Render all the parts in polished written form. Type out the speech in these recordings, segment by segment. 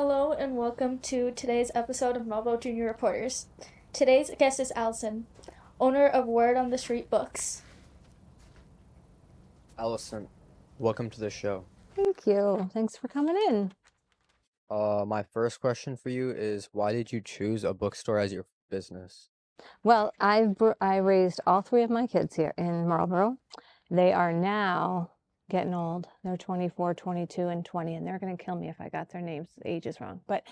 Hello and welcome to today's episode of Marlborough Junior Reporters. Today's guest is Alyson, owner of Word on the Street Books. Alyson, welcome to the show. Thank you. Thanks for coming in. My first question for you is, why did you choose a bookstore as your business? Well, I raised all three of my kids here in Marlborough. They are now getting old. They're 24, 22, and 20, and they're going to kill me if I got their names, ages wrong. But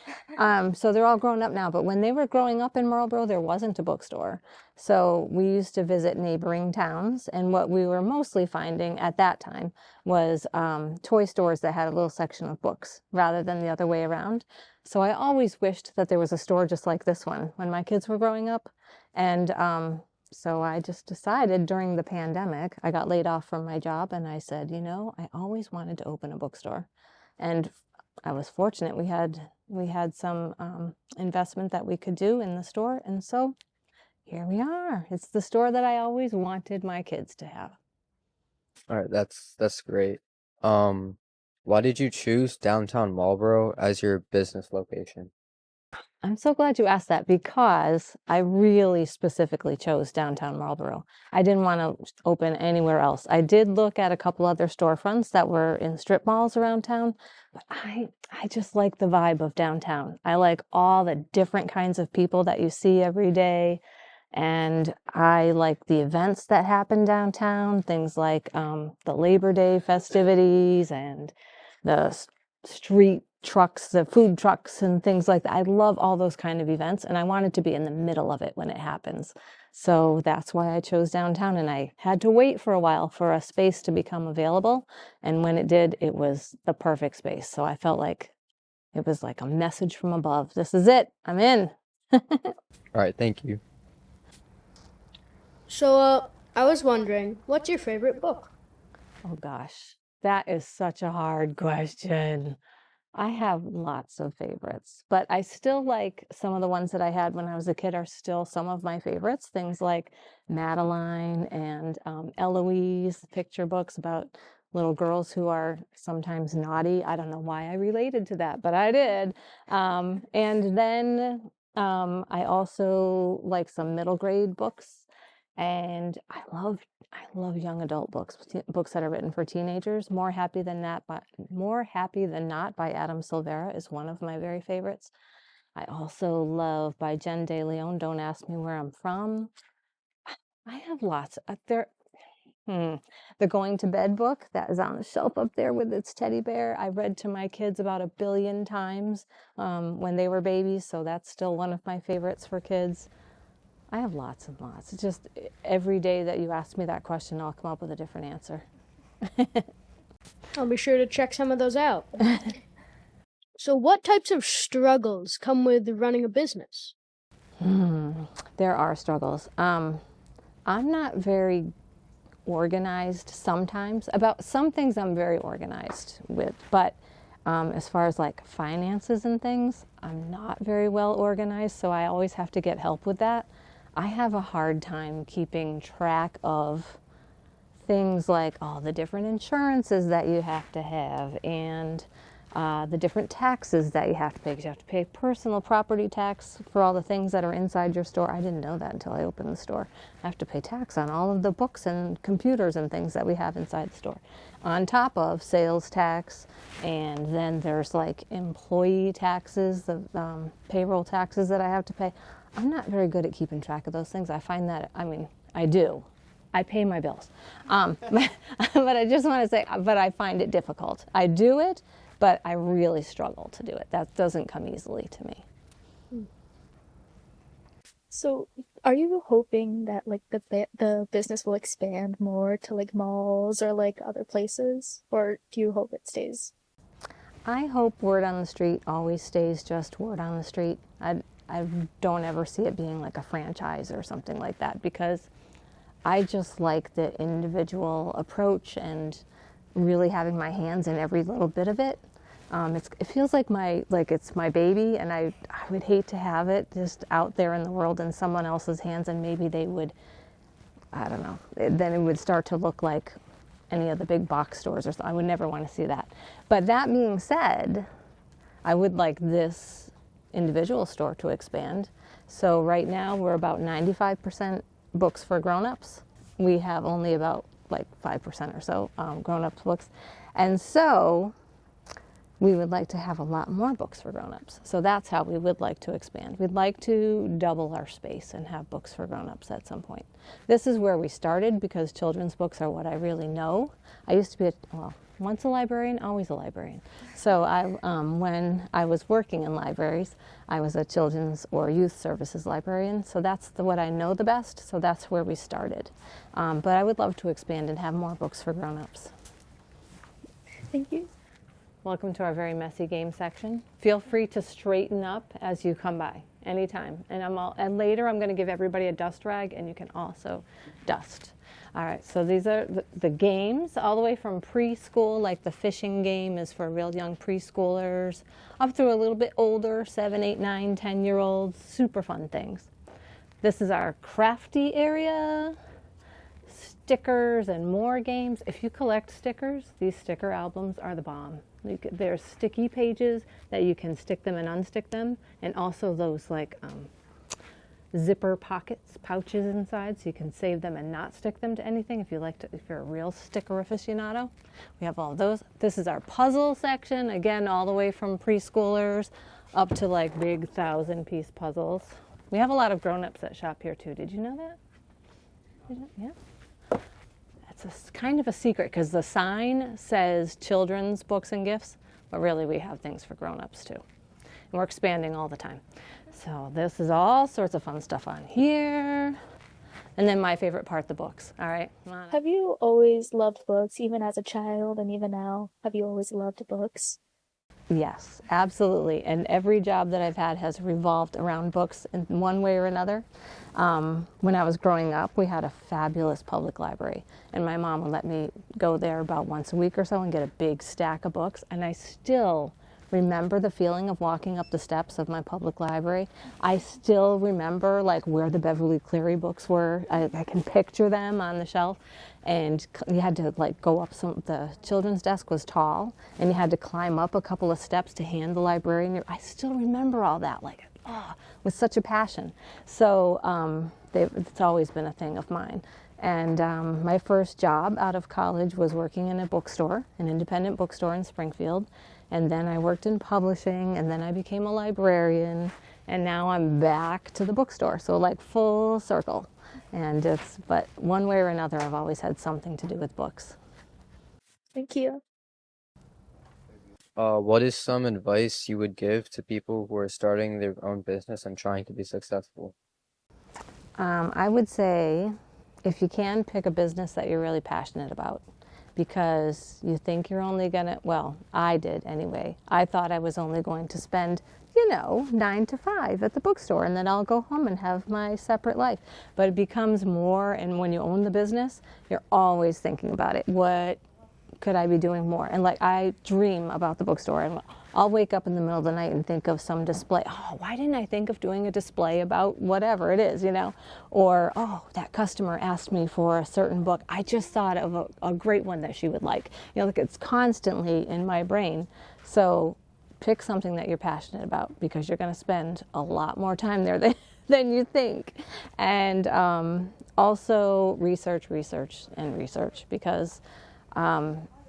so they're all grown up now. But when they were growing up in Marlborough, there wasn't a bookstore. So we used to visit neighboring towns, and what we were mostly finding at that time was toy stores that had a little section of books rather than the other way around. So I always wished that there was a store just like this one when my kids were growing up. And so I just decided during the pandemic, I got laid off from my job, and I said, I always wanted to open a bookstore. And I was fortunate. We had some investment that we could do in the store. And so here we are. It's the store that I always wanted my kids to have. All right, that's great. Why did you choose downtown Marlborough as your business location? I'm so glad you asked that because I really specifically chose downtown Marlborough. I didn't want to open anywhere else. I did look at a couple other storefronts that were in strip malls around town, but I just like the vibe of downtown. I like all the different kinds of people that you see every day, and I like the events that happen downtown, things like the Labor Day festivities and the street trucks, the food trucks and things like that. I love all those kind of events, and I wanted to be in the middle of it when it happens. So that's why I chose downtown, and I had to wait for a while for a space to become available. And when it did, it was the perfect space. So I felt like it was like a message from above. This is it. I'm in. All right, thank you. So, I was wondering, what's your favorite book? Oh gosh, that is such a hard question. I have lots of favorites, but I still like some of the ones that I had when I was a kid are still some of my favorites. Things like Madeline and Eloise, picture books about little girls who are sometimes naughty. I don't know why I related to that, but I did. And then I also like some middle grade books. And I love young adult books that are written for teenagers. More Happy Than Not by Adam Silvera is one of my very favorites. I also love by Jen De Leon, Don't Ask Me Where I'm From. I have lots. The Going to Bed book that is on the shelf up there with its teddy bear. I read to my kids about 1 billion times when they were babies, so that's still one of my favorites for kids. I have lots and lots. It's just every day that you ask me that question, I'll come up with a different answer. I'll be sure to check some of those out. So what types of struggles come with running a business? There are struggles. I'm not very organized sometimes. About some things I'm very organized with, but as far as like finances and things, I'm not very well organized, so I always have to get help with that. I have a hard time keeping track of things like all the different insurances that you have to have and the different taxes that you have to pay. Because you have to pay personal property tax for all the things that are inside your store. I didn't know that until I opened the store. I have to pay tax on all of the books and computers and things that we have inside the store, on top of sales tax. And then there's like employee taxes, the payroll taxes that I have to pay. I'm not very good at keeping track of those things. I find that, I do. I pay my bills. But I just want to say, but I find it difficult. I do it, but I really struggle to do it. That doesn't come easily to me. So, are you hoping that like the business will expand more to like malls or like other places, or do you hope it stays? I hope Word on the Street always stays just Word on the Street. I don't ever see it being like a franchise or something like that, because I just like the individual approach and really having my hands in every little bit of it. It feels like it's my baby, and I would hate to have it just out there in the world in someone else's hands, and maybe they would, I don't know, then it would start to look like any of the big box stores or something. I would never want to see that. But that being said, I would like this individual store to expand. So right now we're about 95% books for grown-ups. We have only about like 5% or so grown-ups books. And so we would like to have a lot more books for grown-ups. So that's how we would like to expand. We'd like to double our space and have books for grown-ups at some point. This is where we started because children's books are what I really know. I used to be, once a librarian, always a librarian. So when I was working in libraries, I was a children's or youth services librarian. So that's what I know the best. So that's where we started. But I would love to expand and have more books for grown-ups. Thank you. Welcome to our very messy game section. Feel free to straighten up as you come by anytime. And later I'm going to give everybody a dust rag and you can also dust. All right, so these are the games all the way from preschool, like the fishing game is for real young preschoolers, up through a little bit older, 7, 8, 9, 10-year-olds, super fun things. This is our crafty area. Stickers and more games. If you collect stickers, these sticker albums are the bomb. There's sticky pages that you can stick them and unstick them, and also those like zipper pouches inside, so you can save them and not stick them to anything if you're a real sticker aficionado. We have all those. This is our puzzle section, again, all the way from preschoolers up to like big 1,000-piece puzzles. We have a lot of grown-ups that shop here too. Did you know that? Yeah. It's kind of a secret because the sign says children's books and gifts, but really we have things for grown-ups too. And we're expanding all the time. So this is all sorts of fun stuff on here. And then my favorite part, the books. All right. Have you always loved books, even as a child and even now? Have you always loved books? Yes, absolutely. And every job that I've had has revolved around books in one way or another. When I was growing up, we had a fabulous public library, and my mom would let me go there about once a week or so and get a big stack of books, and I still remember the feeling of walking up the steps of my public library. I still remember like where the Beverly Cleary books were. I can picture them on the shelf, and you had to like go up the children's desk was tall, and you had to climb up a couple of steps to hand the librarian. I still remember all that, like, with such a passion. So it's always been a thing of mine. And my first job out of college was working in a bookstore, an independent bookstore in Springfield. And then I worked in publishing, and then I became a librarian, and now I'm back to the bookstore. So like full circle. But one way or another, I've always had something to do with books. Thank you. What is some advice you would give to people who are starting their own business and trying to be successful? I would say, if you can, pick a business that you're really passionate about, because you think you're only gonna, well, I did anyway. I thought I was only going to spend, 9 to 5 at the bookstore, and then I'll go home and have my separate life. But it becomes more, and when you own the business, you're always thinking about it. What could I be doing more? And like, I dream about the bookstore, and I'll wake up in the middle of the night and think of some display. Oh, why didn't I think of doing a display about whatever it is, Or, oh, that customer asked me for a certain book. I just thought of a great one that she would like. Like, it's constantly in my brain. So pick something that you're passionate about, because you're going to spend a lot more time there than you think. And also research, because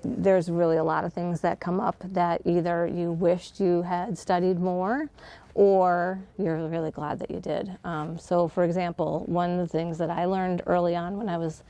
there's really a lot of things that come up that either you wished you had studied more, or you're really glad that you did. So for example, one of the things that I learned early on when I was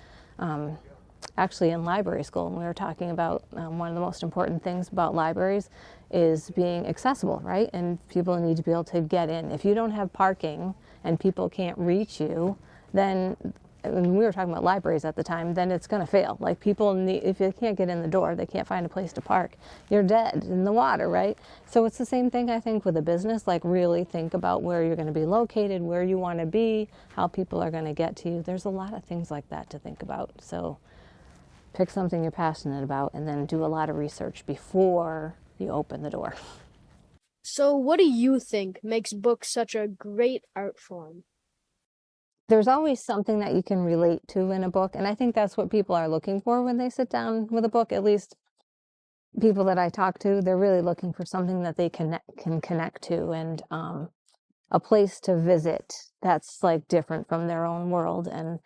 actually in library school, and we were talking about one of the most important things about libraries is being accessible, right? And people need to be able to get in. If you don't have parking and people can't reach you, then, and we were talking about libraries at the time, then it's going to fail. Like, people need, if they can't get in the door, they can't find a place to park, you're dead in the water, right? So it's the same thing, I think, with a business. Like, really think about where you're going to be located, where you want to be, how people are going to get to you. There's a lot of things like that to think about. So pick something you're passionate about, and then do a lot of research before you open the door. So what do you think makes books such a great art form? There's always something that you can relate to in a book, and I think that's what people are looking for when they sit down with a book. At least people that I talk to, they're really looking for something that they can connect to, and a place to visit that's like different from their own world. And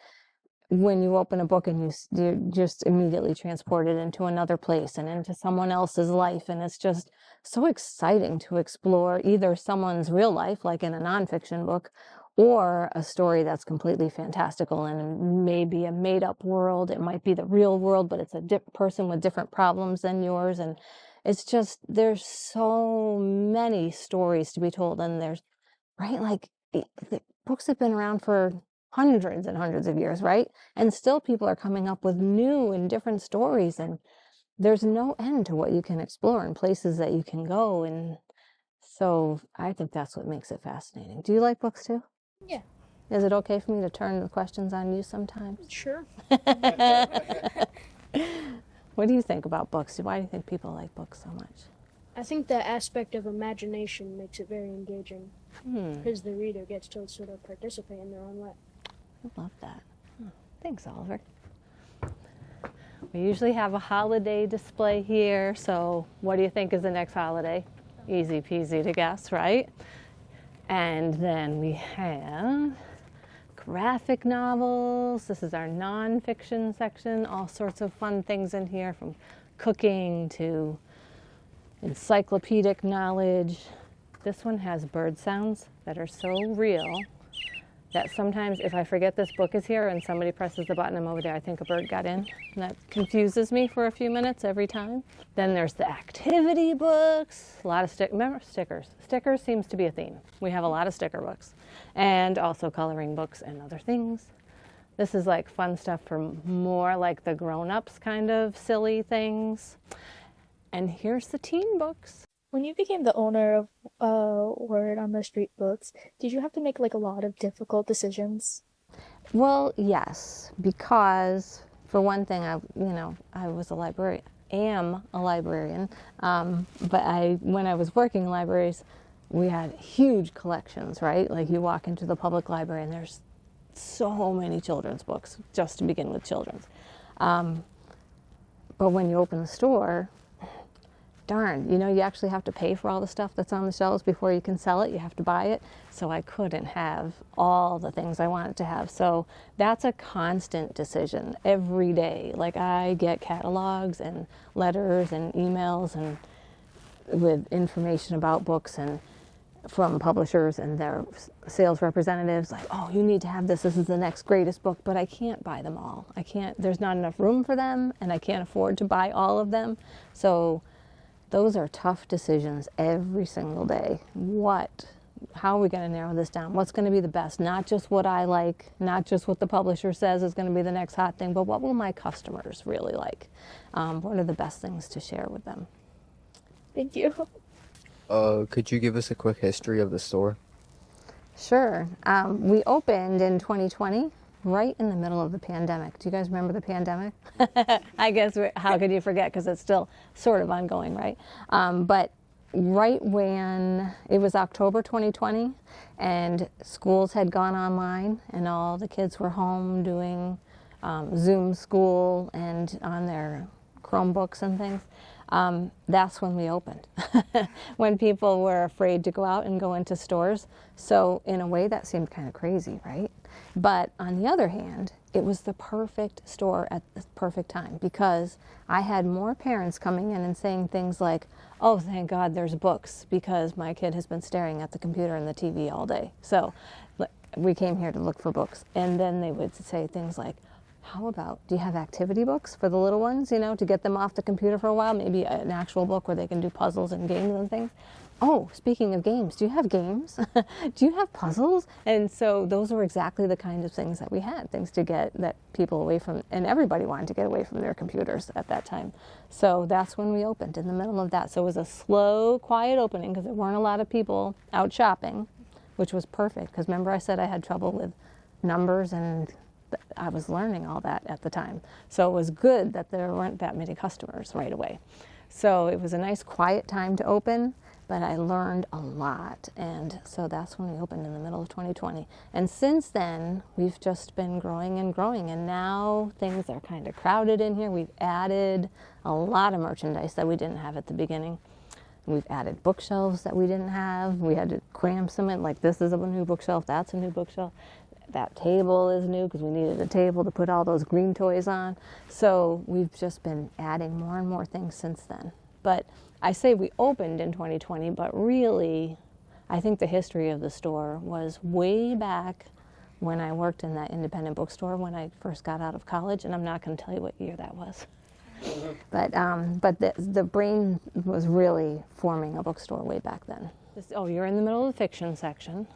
when you open a book and you're just immediately transported into another place and into someone else's life, and it's just so exciting to explore either someone's real life, like in a nonfiction book, or a story that's completely fantastical and maybe a made-up world. It might be the real world, but it's a person with different problems than yours. And it's just, there's so many stories to be told. And there's, right, like the books have been around for hundreds and hundreds of years, right? And still people are coming up with new and different stories, and there's no end to what you can explore and places that you can go. And so I think that's what makes it fascinating. Do you like books too? Yeah. Is it okay for me to turn the questions on you sometimes? Sure. What do you think about books? Why do you think people like books so much? I think the aspect of imagination makes it very engaging because the reader gets to sort of participate in their own way. I love that. Oh, thanks, Oliver. We usually have a holiday display here, so what do you think is the next holiday? Easy peasy to guess, right? And then we have graphic novels. This is our nonfiction section. All sorts of fun things in here, from cooking to encyclopedic knowledge. This one has bird sounds that are so real that sometimes if I forget this book is here and somebody presses the button, I'm over there, I think a bird got in. And that confuses me for a few minutes every time. Then there's the activity books, a lot of remember stickers. Stickers seems to be a theme. We have a lot of sticker books, and also coloring books and other things. This is like fun stuff for more like the grown-ups kind of silly things. And here's the teen books. When you became the owner of Word on the Street Books, did you have to make like a lot of difficult decisions? Well, yes, because for one thing, I was a librarian, but when I was working in libraries, we had huge collections, right? Like you walk into the public library and there's so many children's books, just to begin with children's. But when you open the store, darn, you actually have to pay for all the stuff that's on the shelves before you can sell it. You have to buy it. So I couldn't have all the things I wanted to have. So that's a constant decision every day. Like I get catalogs and letters and emails and with information about books and from publishers and their sales representatives, like, oh, you need to have this. This is the next greatest book, but I can't buy them all. There's not enough room for them, and I can't afford to buy all of them. So those are tough decisions every single day. How are we going to narrow this down? What's going to be the best? Not just what I like, not just what the publisher says is going to be the next hot thing, but what will my customers really like? What are the best things to share with them? Thank you. Could you give us a quick history of the store? Sure. We opened in 2020, right in the middle of the pandemic. Do you guys remember the pandemic? I guess, how could you forget? Because it's still sort of ongoing, right? But right when it was October 2020 and schools had gone online and all the kids were home doing Zoom school and on their Chromebooks and things, that's when we opened, when people were afraid to go out and go into stores. So in a way that seemed kind of crazy, right? But on the other hand, it was the perfect store at the perfect time, because I had more parents coming in and saying things like, oh, thank God there's books, because my kid has been staring at the computer and the TV all day. So we came here to look for books. And then they would say things like, how about, do you have activity books for the little ones, to get them off the computer for a while? Maybe an actual book where they can do puzzles and games and things. Oh, speaking of games, do you have games? Do you have puzzles? And so those were exactly the kinds of things that we had, things to get that people away from, and everybody wanted to get away from their computers at that time. So that's when we opened, in the middle of that. So it was a slow, quiet opening because there weren't a lot of people out shopping, which was perfect. Because remember I said I had trouble with numbers and I was learning all that at the time. So it was good that there weren't that many customers right away. So it was a nice quiet time to open, but I learned a lot. And so that's when we opened in the middle of 2020. And since then, we've just been growing and growing. And now things are kind of crowded in here. We've added a lot of merchandise that we didn't have at the beginning. We've added bookshelves that we didn't have. We had to cram some in, like this is a new bookshelf, that's a new bookshelf. That table is new because we needed a table to put all those green toys on. So we've just been adding more and more things since then. But I say we opened in 2020, but really, I think the history of the store was way back when I worked in that independent bookstore when I first got out of college, and I'm not going to tell you what year that was. But the brain was really forming a bookstore way back then. Oh, you're in the middle of the fiction section.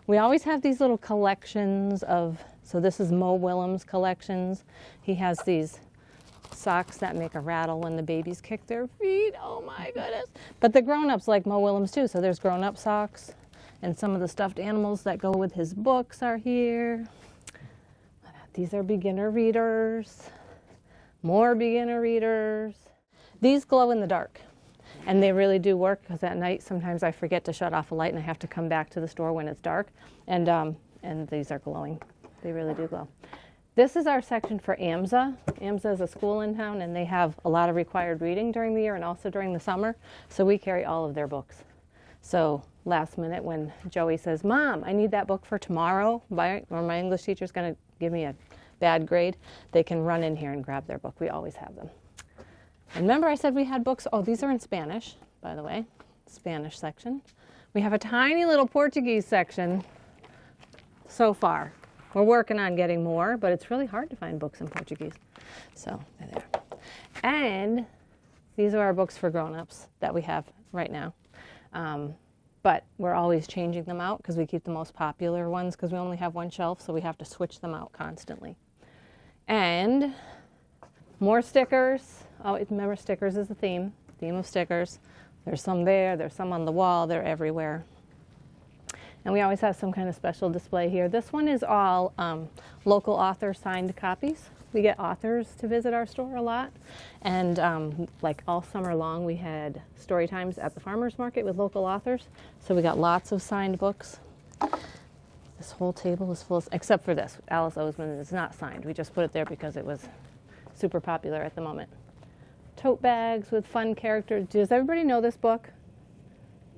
We always have these little collections of, so this is Mo Willems' collections. He has these socks that make a rattle when the babies kick their feet. Oh my goodness. But the grown-ups like Mo Willems too, so there's grown-up socks. And some of the stuffed animals that go with his books are here. These are beginner readers. More beginner readers. These glow in the dark. And they really do work because at night sometimes I forget to shut off a light and I have to come back to the store when it's dark. And these are glowing. They really do glow. This is our section for AMSA. AMSA is a school in town and they have a lot of required reading during the year and also during the summer. So we carry all of their books. So last minute when Joey says, Mom, I need that book for tomorrow, or my English teacher's going to give me a bad grade, they can run in here and grab their book. We always have them. And remember I said we had books? Oh, these are in Spanish, by the way, Spanish section. We have a tiny little Portuguese section so far. We're working on getting more, but it's really hard to find books in Portuguese. So they're there. And these are our books for grown-ups that we have right now. But we're always changing them out because we keep the most popular ones because we only have one shelf, so we have to switch them out constantly. And more stickers. Oh, remember stickers is the theme of stickers. There's some there, there's some on the wall, they're everywhere. And we always have some kind of special display here. This one is all local author signed copies. We get authors to visit our store a lot. And like all summer long, we had story times at the farmer's market with local authors. So we got lots of signed books. This whole table is full, except for this. Alice Oseman is not signed. We just put it there because it was super popular at the moment. Tote bags with fun characters. Does everybody know this book?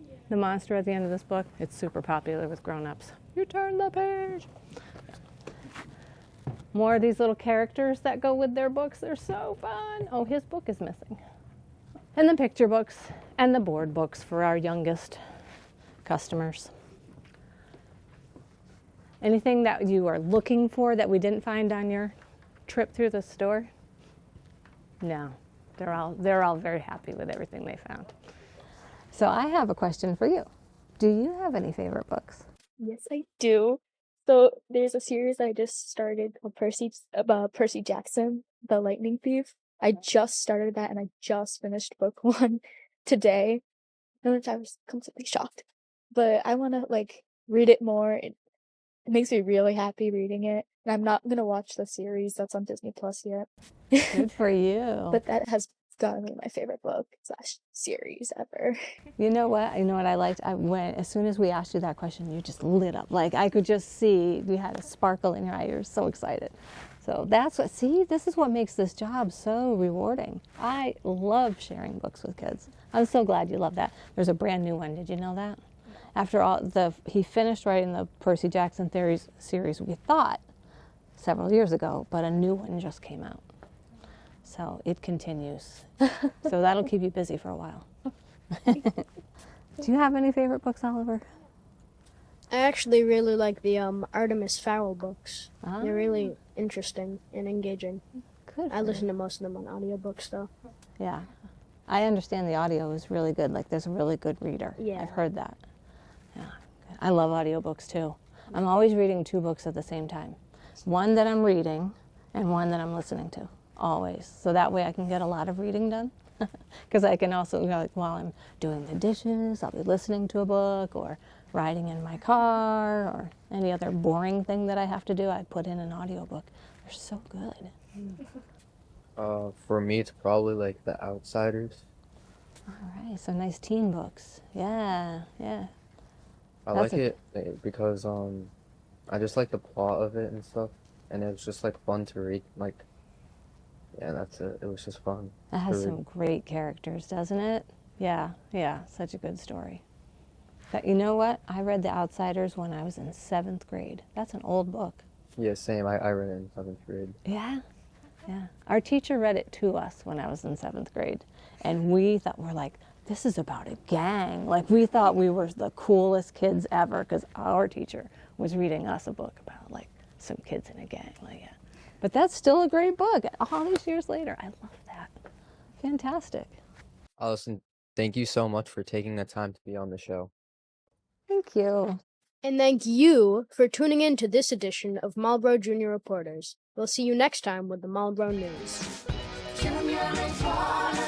Yeah. The monster at the end of this book? It's super popular with grown-ups. You turn the page. More of these little characters that go with their books. They're so fun. Oh, his book is missing. And the picture books and the board books for our youngest customers. Anything that you are looking for that we didn't find on your trip through the store? No. They're all very happy with everything they found. So I have a question for you. Do you have any favorite books? Yes, I do. So there's a series I just started called Percy Jackson, The Lightning Thief. I just started that and I just finished book 1 today, which I was completely shocked. But I want to read it more. It makes me really happy reading it. And I'm not going to watch the series that's on Disney Plus yet. Good for you. But that has gotta be my favorite book / series ever. You know what I liked? As soon as we asked you that question, you just lit up. Like I could just see you had a sparkle in your eye. You're so excited. So this is what makes this job so rewarding. I love sharing books with kids. I'm so glad you love that. There's a brand new one. Did you know that? After all, he finished writing the Percy Jackson series, we thought, several years ago, but a new one just came out. So it continues. So that'll keep you busy for a while. Do you have any favorite books, Oliver? I actually really like the Artemis Fowl books. They're really interesting and engaging. Good. I listen to most of them on audiobooks, though. Yeah. I understand the audio is really good. Like, there's a really good reader. Yeah. I've heard that. Yeah. I love audiobooks, too. I'm always reading 2 books at the same time. One that I'm reading and one that I'm listening to. Always. So that way I can get a lot of reading done. Because I can also, while I'm doing the dishes, I'll be listening to a book, or riding in my car or any other boring thing that I have to do, I put in an audiobook. They're so good. For me, it's probably like The Outsiders. All right, so nice teen books. Yeah, yeah. I That's like a- it because I just like the plot of it and stuff, and it was just like fun to read. Like, yeah, that's it. It was just fun It to has read. some great characters, doesn't it? Yeah, yeah, such a good story. But you know what? I read The Outsiders when I was in 7th grade. That's an old book. Yeah, same. I read it in 7th grade. Yeah, yeah. Our teacher read it to us when I was in 7th grade. And we thought, we're like, this is about a gang. Like, we thought we were the coolest kids ever because our teacher was reading us a book about, like, some kids in a gang. Like, yeah. But that's still a great book all these years later. I love that. Fantastic. Alyson, thank you so much for taking the time to be on the show. Thank you. And thank you for tuning in to this edition of Marlborough Junior Reporters. We'll see you next time with the Marlborough News. Junior Reporters.